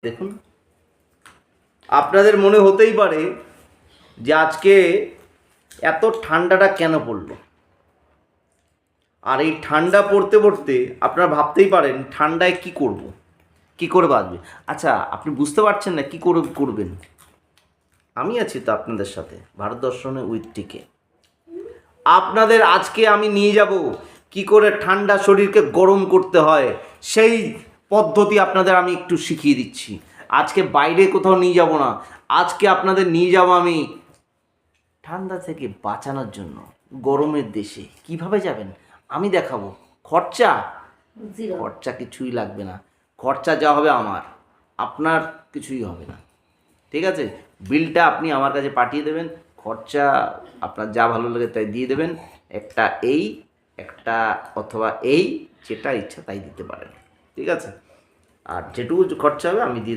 দেখুন, আপনাদের মনে হতেই পারে যে আজকে এত ঠান্ডাটা কেন পড়লো। আর এই ঠান্ডা পড়তে পড়তে আপনারা ভাবতেই পারেন ঠান্ডায় কি করব, কি করে বাঁচবে। আচ্ছা, আপনি বুঝতে পারছেন না কি করে করবেন। আমি আছি তো আপনাদের সাথে, ভারত দর্শনে উইথ টিকে। আপনাদের আজকে আমি নিয়ে যাব কি করে ঠান্ডা শরীরকে গরম করতে হয়, সেই পদ্ধতি আপনাদের আমি একটু শিখিয়ে দিচ্ছি। আজকে বাইরে কোথাও নিয়ে যাব না, আজকে আপনাদের নিয়ে যাব আমি ঠান্ডা থেকে বাঁচানোর জন্য। গরমের দেশে কিভাবে যাবেন আমি দেখাবো। খরচা খরচা কিছুই লাগবে না, খরচা যা হবে আমার, আপনার কিছুই হবে না। ঠিক আছে, বিলটা আপনি আমার কাছে পাঠিয়ে দেবেন, খরচা আপনার যা ভালো লাগে তাই দিয়ে দেবেন। একটা এই একটা অথবা এই, যেটা ইচ্ছা তাই দিতে পারেন। ঠিক আছে, আর যেটুকু খরচা হবে আমি দিয়ে